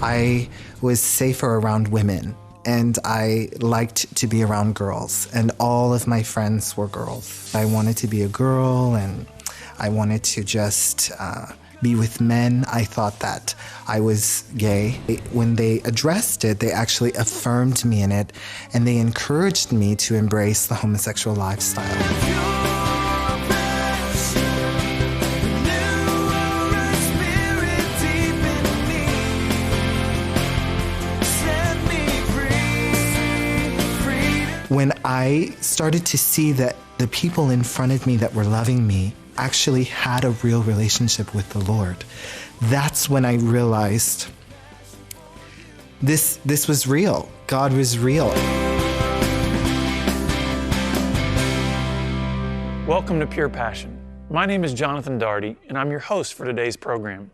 I was safer around women, and I liked to be around girls, and all of my friends were girls. I wanted to be a girl, and I wanted to just be with men. I thought that I was gay. When they addressed it, they actually affirmed me in it, and they encouraged me to embrace the homosexual lifestyle. When I started to see that the people in front of me that were loving me actually had a real relationship with the Lord, that's when I realized this was real. God was real. Welcome to Pure Passion. My name is Jonathan Daugherty, and I'm your host for today's program.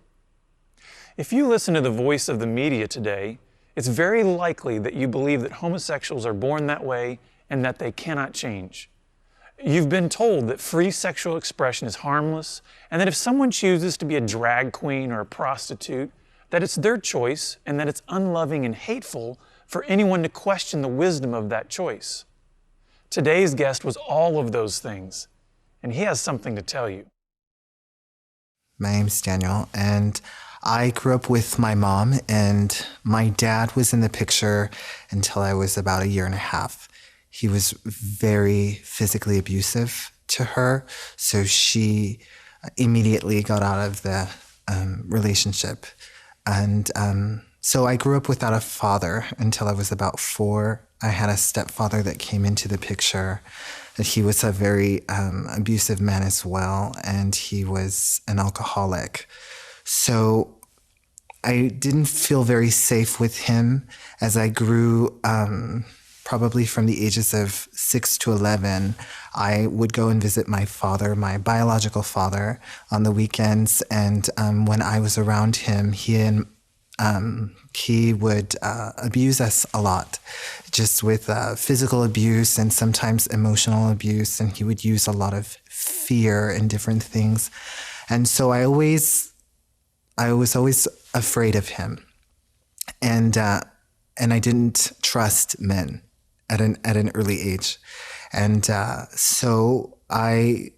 If you listen to the voice of the media today, it's very likely that you believe that homosexuals are born that way and that they cannot change. You've been told that free sexual expression is harmless, and that if someone chooses to be a drag queen or a prostitute, that it's their choice and that it's unloving and hateful for anyone to question the wisdom of that choice. Today's guest was all of those things, and he has something to tell you. My name's Daniel, and I grew up with my mom, and my dad was in the picture until I was about a year and a half. He was very physically abusive to her, so she immediately got out of the relationship. And so I grew up without a father until I was about 4. I had a stepfather that came into the picture. He was a very abusive man as well, and he was an alcoholic. So I didn't feel very safe with him as I grew. Probably from the ages of 6 to 11, I would go and visit my father, my biological father, on the weekends. And when I was around him, he would abuse us a lot, just with physical abuse and sometimes emotional abuse. And he would use a lot of fear and different things. And so I was always afraid of him. And I didn't trust men at an early age. And so I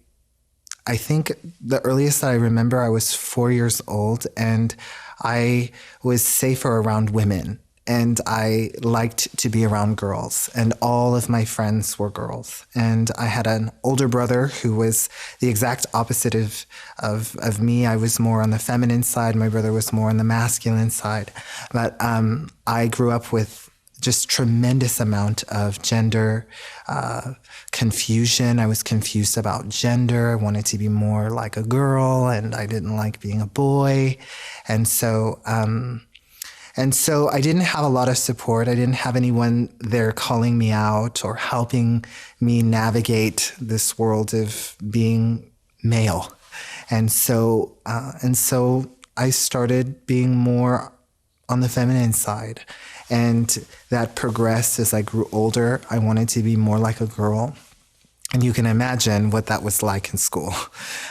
think the earliest that I remember, I was 4 years old, and I was safer around women, and I liked to be around girls, and all of my friends were girls. And I had an older brother who was the exact opposite of me. I was more on the feminine side. My brother was more on the masculine side. But I grew up with just tremendous amount of gender confusion. I was confused about gender. I wanted to be more like a girl, and I didn't like being a boy. And so I didn't have a lot of support. I didn't have anyone there calling me out or helping me navigate this world of being male. And so I started being more on the feminine side. And that progressed as I grew older. I wanted to be more like a girl. And you can imagine what that was like in school.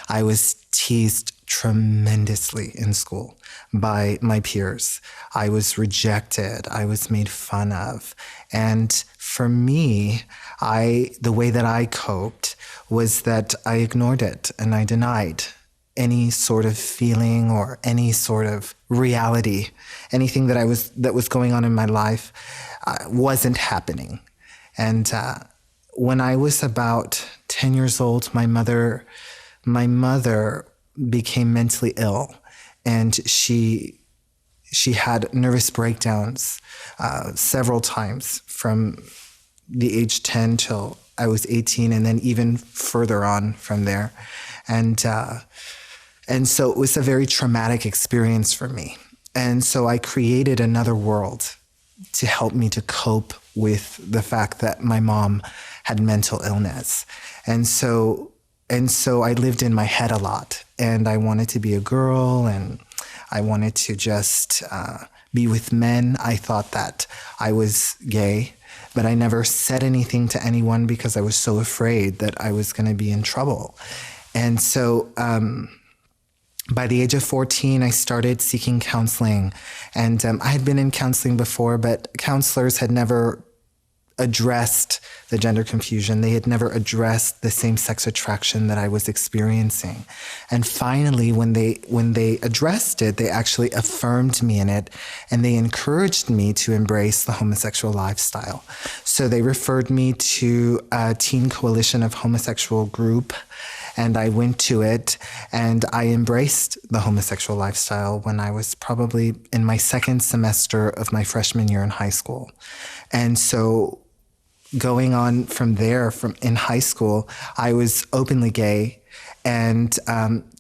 I was teased tremendously in school by my peers. I was rejected. I was made fun of. And for me, the way that I coped was that I ignored it and I denied any sort of feeling or any sort of reality. Anything that was going on in my life wasn't happening. And when I was about 10 years old, my mother became mentally ill, and she had nervous breakdowns several times from the age 10 till I was 18, and then even further on from there. And so it was a very traumatic experience for me. And so I created another world to help me to cope with the fact that my mom had mental illness. And so I lived in my head a lot, and I wanted to be a girl, and I wanted to just be with men. I thought that I was gay, but I never said anything to anyone because I was so afraid that I was going to be in trouble. And so by the age of 14, I started seeking counseling. And I had been in counseling before, but counselors had never addressed the gender confusion. They had never addressed the same-sex attraction that I was experiencing. And finally, when they addressed it, they actually affirmed me in it, and they encouraged me to embrace the homosexual lifestyle. So they referred me to a teen coalition of homosexual group, and I went to it, and I embraced the homosexual lifestyle when I was probably in my second semester of my freshman year in high school. And so going on from there, in high school, I was openly gay and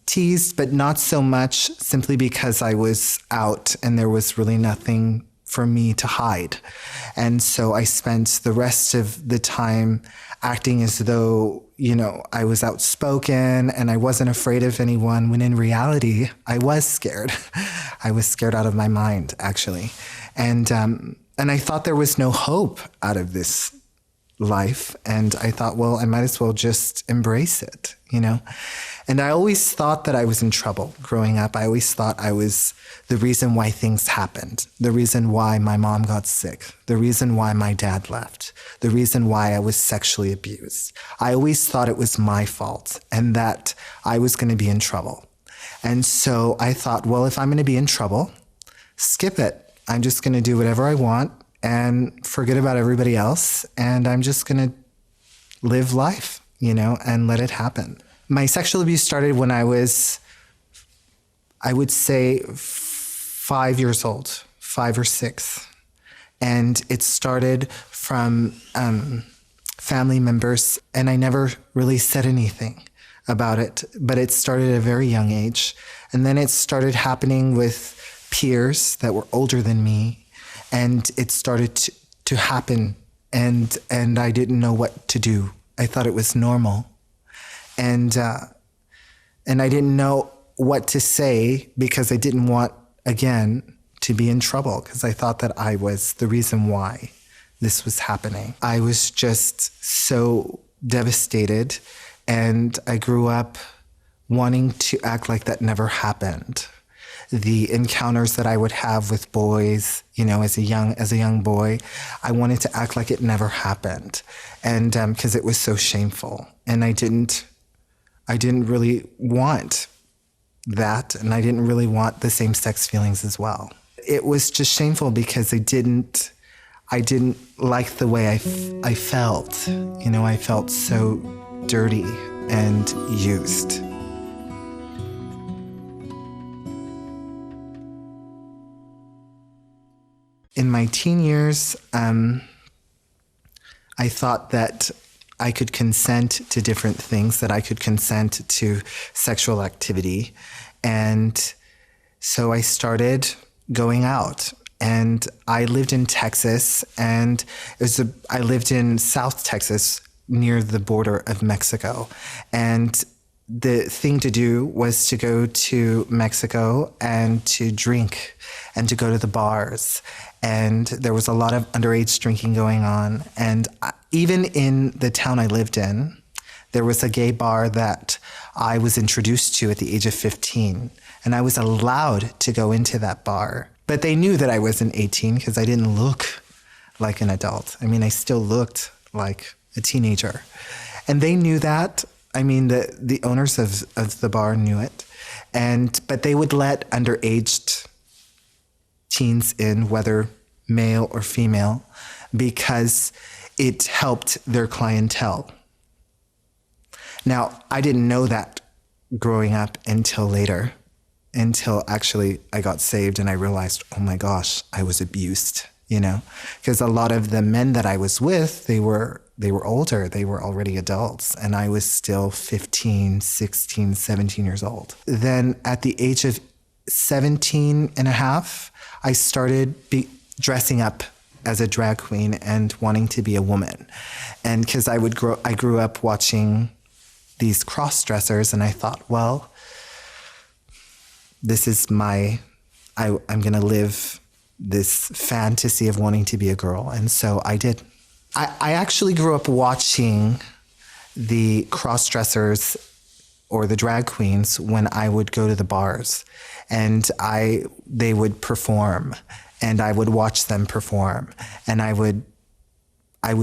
teased, but not so much simply because I was out and there was really nothing for me to hide. And so I spent the rest of the time acting as though, I was outspoken and I wasn't afraid of anyone, when in reality, I was scared. I was scared out of my mind, actually. And I thought there was no hope out of this life. And I thought, well, I might as well just embrace it, And I always thought that I was in trouble growing up. I always thought I was the reason why things happened, the reason why my mom got sick, the reason why my dad left, the reason why I was sexually abused. I always thought it was my fault and that I was going to be in trouble. And so I thought, well, if I'm going to be in trouble, skip it. I'm just going to do whatever I want and forget about everybody else. And I'm just going to live life, and let it happen. My sexual abuse started when I was, I would say, 5 years old, 5 or 6. And it started from family members, and I never really said anything about it, but it started at a very young age. And then it started happening with peers that were older than me, and it started to happen, and I didn't know what to do. I thought it was normal. And I didn't know what to say because I didn't want, again, to be in trouble, because I thought that I was the reason why this was happening. I was just so devastated, and I grew up wanting to act like that never happened. The encounters that I would have with boys, as a young boy, I wanted to act like it never happened, and because it was so shameful, and I didn't really want that, and I didn't really want the same-sex feelings as well. It was just shameful because I didn't like the way I felt. I felt so dirty and used. In my teen years, I thought that I could consent to different things, that I could consent to sexual activity. And so I started going out. And I lived in Texas, and I lived in South Texas near the border of Mexico. And the thing to do was to go to Mexico and to drink and to go to the bars. And there was a lot of underage drinking going on. And even in the town I lived in, there was a gay bar that I was introduced to at the age of 15. And I was allowed to go into that bar. But they knew that I wasn't 18 because I didn't look like an adult. I still looked like a teenager. And they knew that. The owners of the bar knew it. But they would let underage teens in, whether male or female, because it helped their clientele. Now, I didn't know that growing up until later, until actually I got saved and I realized, oh my gosh, I was abused, because a lot of the men that I was with, they were older, they were already adults, and I was still 15, 16, 17 years old. Then at the age of 17 and a half, I started dressing up as a drag queen and wanting to be a woman. And because I grew up watching these cross-dressers, and I thought, well, this is I'm going to live this fantasy of wanting to be a girl. And so I did. I actually grew up watching the cross-dressers or the drag queens when I would go to the bars, and they would perform, and I would watch them perform, and I would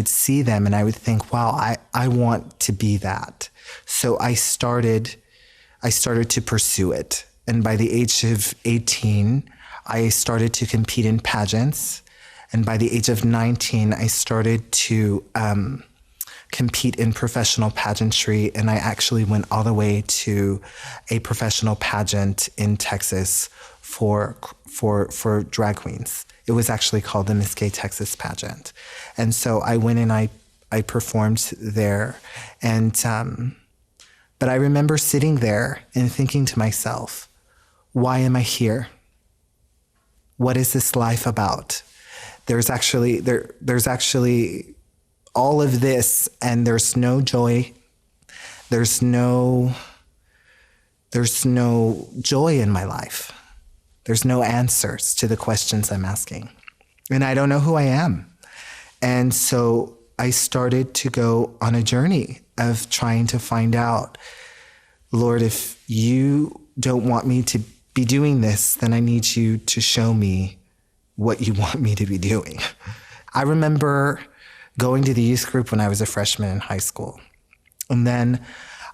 see them and I would think, wow, I want to be that. So I started to pursue it. And by the age of 18, I started to compete in pageants. And by the age of 19, I started to compete in professional pageantry. And I actually went all the way to a professional pageant in Texas for drag queens. It was actually called the Miss Gay Texas pageant. And so I went and I performed there. And, but I remember sitting there and thinking to myself, why am I here? What is this life about? There's actually all of this, and there's no joy. There's no joy in my life. There's no answers to the questions I'm asking. And I don't know who I am. And so I started to go on a journey of trying to find out, Lord, if you don't want me to be doing this, then I need you to show me what you want me to be doing. I remember going to the youth group when I was a freshman in high school. And then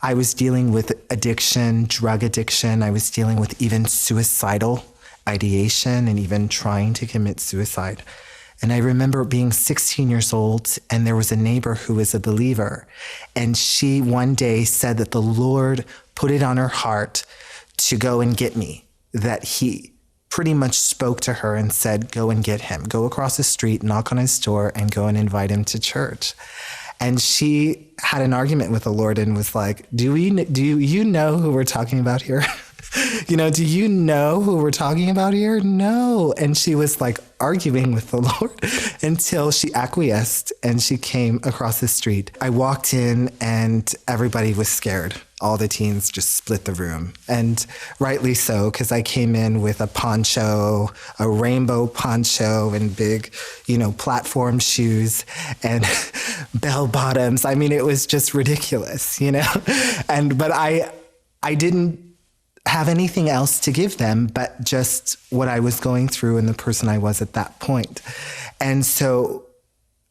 I was dealing with addiction, drug addiction. I was dealing with even suicidal ideation and even trying to commit suicide. And I remember being 16 years old, and there was a neighbor who was a believer. And she one day said that the Lord put it on her heart to go and get me, that he pretty much spoke to her and said, go and get him. Go across the street, knock on his door, and go and invite him to church. And she had an argument with the Lord and was like, do you know who we're talking about here? Do you know who we're talking about here? No. And she was like arguing with the Lord until she acquiesced and she came across the street. I walked in and everybody was scared. All the teens just split the room, and rightly so, because I came in with a poncho, a rainbow poncho, and big, platform shoes and bell bottoms. I mean, it was just ridiculous, but I didn't have anything else to give them but just what I was going through and the person I was at that point. And so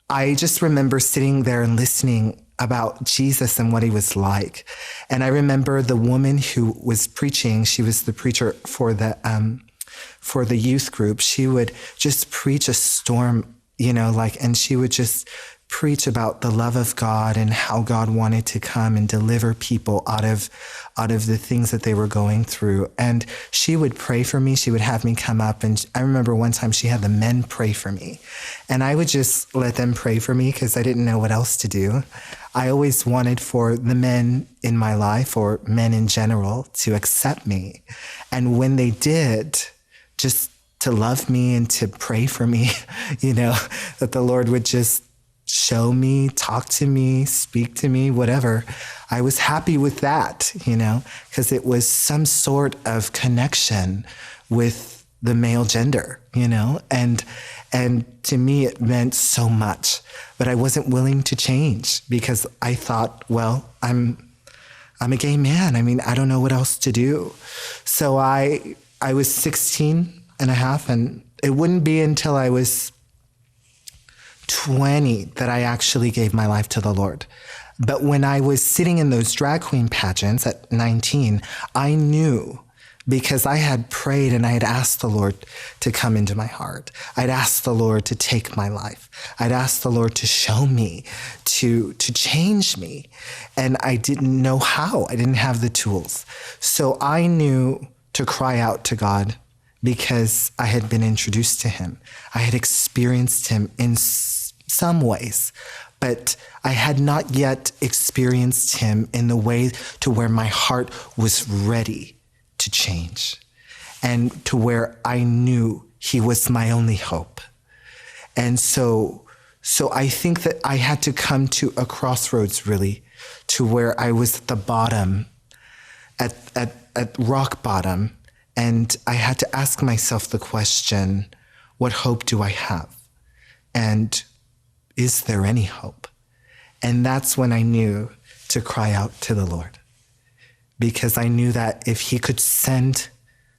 I just remember sitting there and listening about Jesus and what he was like. And I remember the woman who was preaching, she was the preacher for the youth group. She would just preach a storm, and she would just preach about the love of God and how God wanted to come and deliver people out of the things that they were going through. And she would pray for me. She would have me come up. And I remember one time she had the men pray for me. And I would just let them pray for me because I didn't know what else to do. I always wanted for the men in my life, or men in general, to accept me. And when they did, just to love me and to pray for me, that the Lord would just show me, talk to me, speak to me, whatever. I was happy with that, because it was some sort of connection with the male gender, and to me it meant so much, but I wasn't willing to change because I thought, well, I'm a gay man. I mean, I don't know what else to do. So I was 16 and a half, and it wouldn't be until I was 20 that I actually gave my life to the Lord. But when I was sitting in those drag queen pageants at 19, I knew, because I had prayed and I had asked the Lord to come into my heart. I'd asked the Lord to take my life. I'd asked the Lord to show me, to change me. And I didn't know how. I didn't have the tools. So I knew to cry out to God because I had been introduced to him. I had experienced him in some ways, but I had not yet experienced him in the way to where my heart was ready to change and to where I knew he was my only hope. And so I think that I had to come to a crossroads, really, to where I was at the bottom, at rock bottom, and I had to ask myself the question, what hope do I have? And is there any hope? And that's when I knew to cry out to the Lord. because I knew that if he could send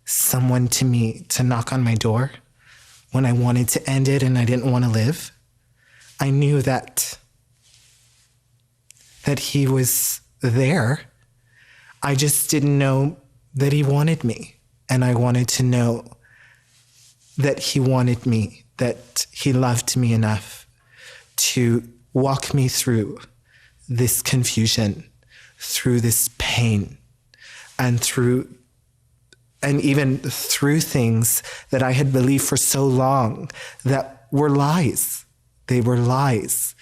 someone to me to knock on my door when I wanted to end it and I didn't want to live, I knew that he was there. I just didn't know that he wanted me. And I wanted to know that he wanted me, that he loved me enough to walk me through this confusion, through this pain, and even through things that I had believed for so long that were lies. They were lies.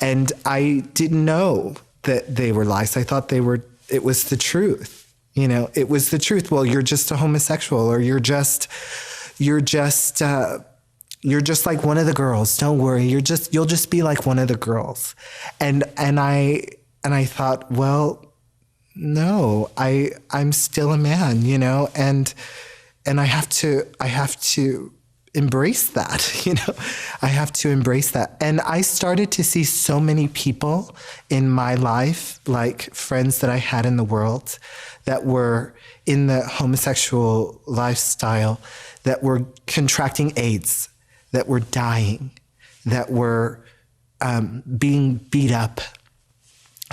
And I didn't know that they were lies. I thought it was the truth. It was the truth. Well, you're just a homosexual, or you're just like one of the girls. Don't worry. you'll just be like one of the girls. And I thought, well, no, I'm still a man, and I have to embrace that, I have to embrace that. And I started to see so many people in my life, like friends that I had in the world that were in the homosexual lifestyle, that were contracting AIDS, that were dying, that were being beat up.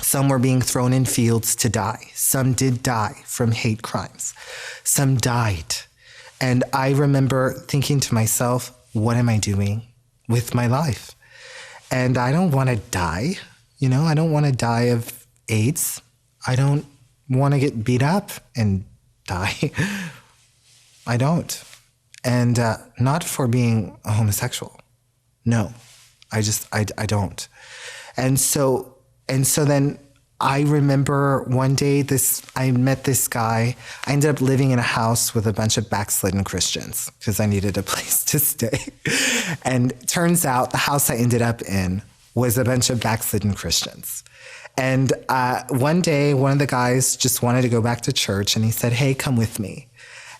Some were being thrown in fields to die. Some did die from hate crimes. Some died. And I remember thinking to myself, what am I doing with my life? And I don't want to die. I don't want to die of AIDS. I don't want to get beat up and die. I don't. And not for being a homosexual. No, I don't. And so then I remember one day I met this guy. I ended up living in a house with a bunch of backslidden Christians because I needed a place to stay. And turns out the house I ended up in was a bunch of backslidden Christians. And one day, one of the guys just wanted to go back to church, and he said, hey, come with me.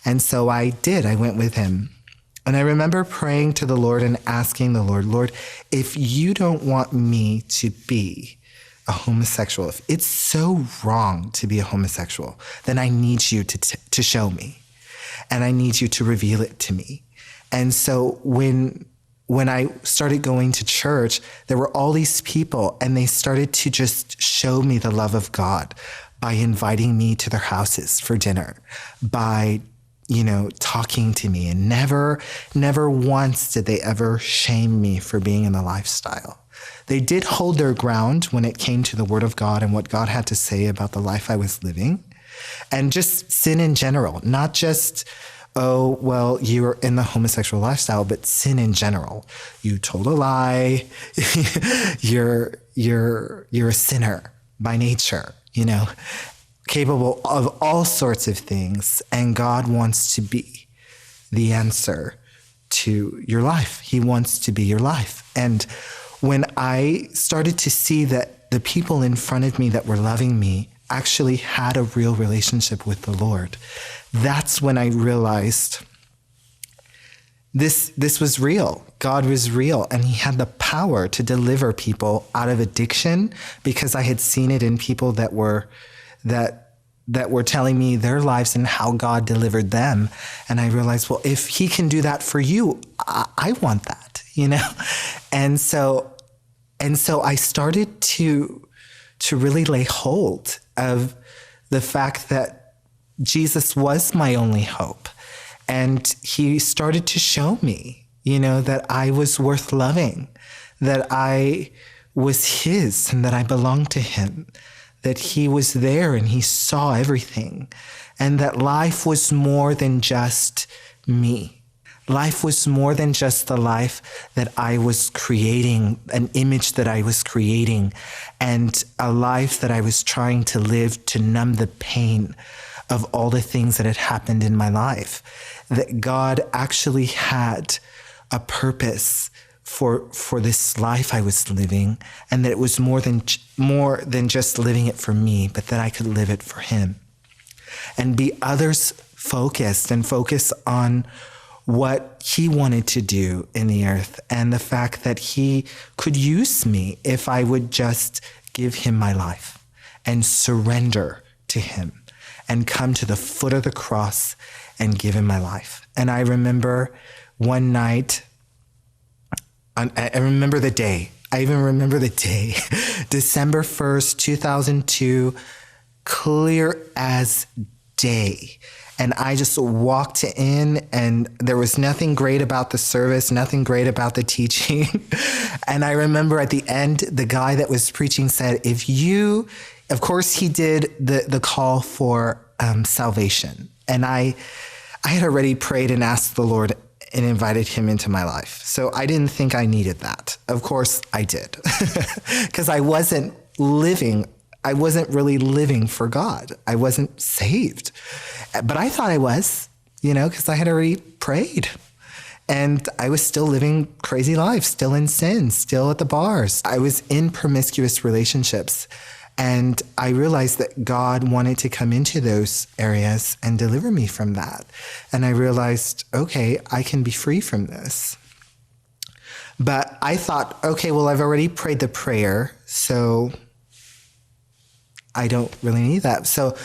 And so I did. I went with him. And I remember praying to the Lord and asking the Lord, if you don't want me to be a homosexual, if it's so wrong to be a homosexual, then I need you to show me. And I need you to reveal it to me. And so when I started going to church, there were all these people, and they started to just show me the love of God by inviting me to their houses for dinner, by talking to me. And never once did they ever shame me for being in the lifestyle. They did hold their ground when it came to the Word of God and what God had to say about the life I was living, and just sin in general, not just, oh, well, you're in the homosexual lifestyle, but sin in general. You told a lie. You're a sinner by nature, capable of all sorts of things. And God wants to be the answer to your life. He wants to be your life. And when I started to see that the people in front of me that were loving me actually had a real relationship with the Lord, that's when I realized this was real. God was real, and he had the power to deliver people out of addiction, because I had seen it in people that were telling me their lives and how God delivered them. And I realized, well, if he can do that for you, I want that, And so I started to really lay hold of the fact that Jesus was my only hope. And he started to show me, that I was worth loving, that I was his and that I belonged to him, that he was there and he saw everything, and that life was more than just me. Life was more than just the life that I was creating, an image that I was creating, and a life that I was trying to live to numb the pain of all the things that had happened in my life. That God actually had a purpose for this life I was living, and that it was more than just living it for me, but that I could live it for him and be others focused and focus on what he wanted to do in the earth, and the fact that he could use me if I would just give him my life and surrender to him and come to the foot of the cross and give him my life. And I remember one night, I remember the day. I even remember the day, December 1st, 2002, clear as day. And I just walked in, and there was nothing great about the service, nothing great about the teaching. And I remember at the end, the guy that was preaching said, of course he did the call for salvation. And I had already prayed and asked the Lord and invited him into my life. So I didn't think I needed that. Of course I did, because I wasn't really living for God. I wasn't saved, but I thought I was, because I had already prayed, and I was still living crazy lives, still in sin, still at the bars. I was in promiscuous relationships, and I realized that God wanted to come into those areas and deliver me from that. And I realized, okay, I can be free from this. But I thought, okay, well, I've already prayed the prayer, so I don't really need that. So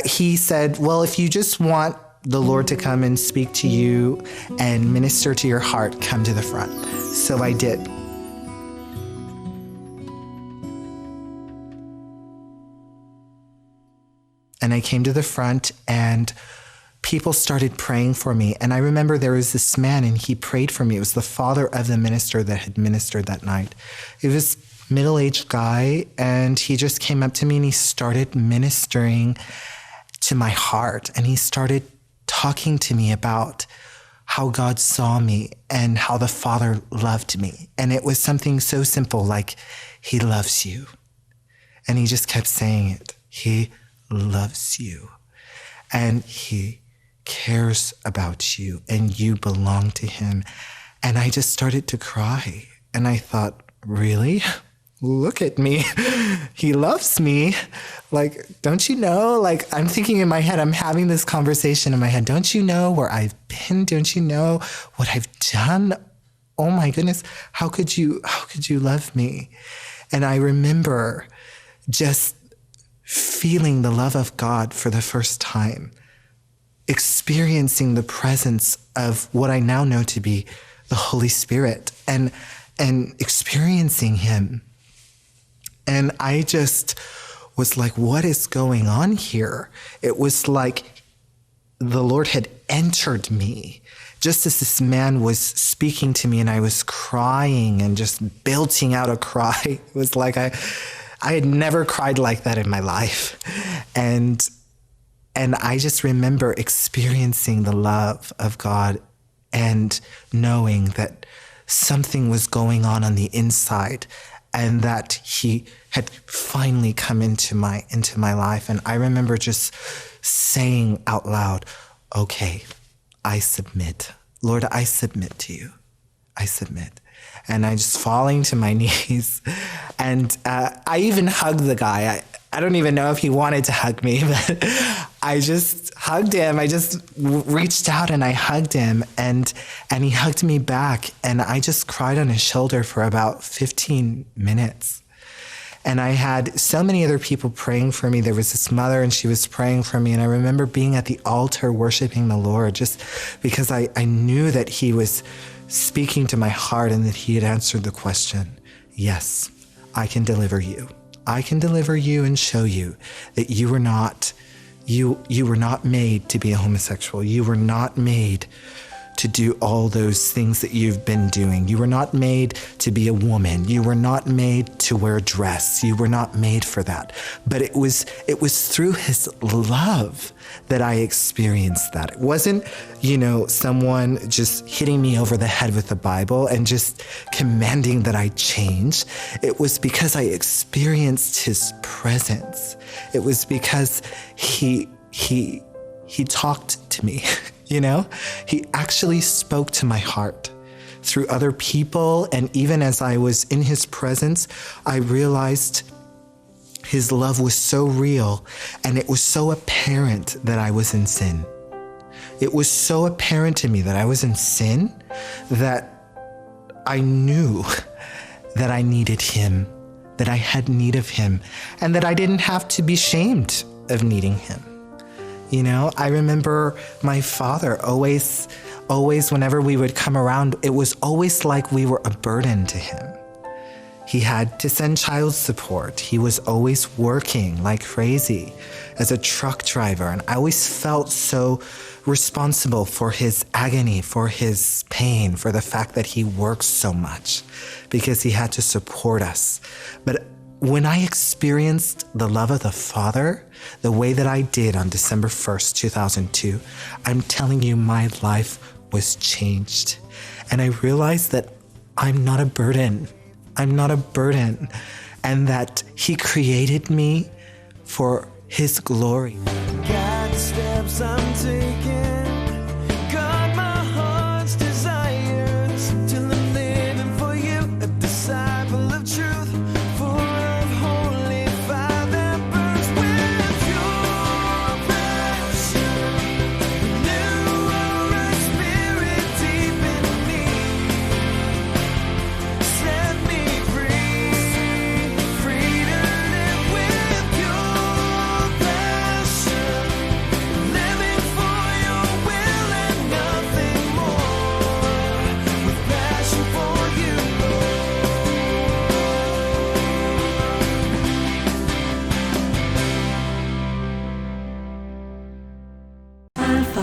he said, well, if you just want the Lord to come and speak to you and minister to your heart, come to the front. So I did. And I came to the front, and people started praying for me. And I remember there was this man, and he prayed for me. It was the father of the minister that had ministered that night. It was a middle-aged guy, and he just came up to me, and he started ministering to my heart. And he started talking to me about how God saw me and how the Father loved me. And it was something so simple, like, he loves you. And he just kept saying it. He loves you, and he cares about you, and you belong to him. And I just started to cry, and I thought, really? Look at me. He loves me. Like, don't you know? Like, I'm thinking in my head, I'm having this conversation in my head. Don't you know where I've been? Don't you know what I've done? Oh my goodness. How could you love me? And I remember just feeling the love of God for the first time, experiencing the presence of what I now know to be the Holy Spirit, and experiencing him. And I just was like, what is going on here? It was like the Lord had entered me just as this man was speaking to me, and I was crying and just belting out a cry. It was like I had never cried like that in my life. And I just remember experiencing the love of God and knowing that something was going on the inside, and that he had finally come into my life. And I remember just saying out loud, okay, I submit. Lord, I submit to you. I submit. And I just falling to my knees. And I even hugged the guy. I don't even know if he wanted to hug me, but I just hugged him. I just reached out and I hugged him, and he hugged me back. And I just cried on his shoulder for about 15 minutes. And I had so many other people praying for me. There was this mother, and she was praying for me. And I remember being at the altar worshiping the Lord, just because I knew that he was speaking to my heart, and that he had answered the question, yes, I can deliver you. I can deliver you and show you that you were not made to be a homosexual. You were not made to do all those things that you've been doing. You were not made to be a woman. You were not made to wear a dress. You were not made for that. But it was through his love that I experienced that. It wasn't, someone just hitting me over the head with the Bible and just commanding that I change. It was because I experienced his presence. It was because he talked to me. He actually spoke to my heart through other people. And even as I was in his presence, I realized his love was so real, and it was so apparent that I was in sin. It was so apparent to me that I was in sin that I knew that I needed him, that I had need of him, and that I didn't have to be ashamed of needing him. You know, I remember my father always, whenever we would come around, it was always like we were a burden to him. He had to send child support. He was always working like crazy as a truck driver. And I always felt so responsible for his agony, for his pain, for the fact that he works so much because he had to support us. But when I experienced the love of the Father, the way that I did on December 1st, 2002, I'm telling you, my life was changed. And I realized that I'm not a burden. I'm not a burden, and that He created me for His glory. Got the steps I'm taking, got my heart's desires, till I'm living for you, a disciple of truth, full of holy fire that burns with your passion. Renew our spirit deep in me. Set me free, free to live with your passion, living for your will and nothing more, with passion for you, Lord. Alpha,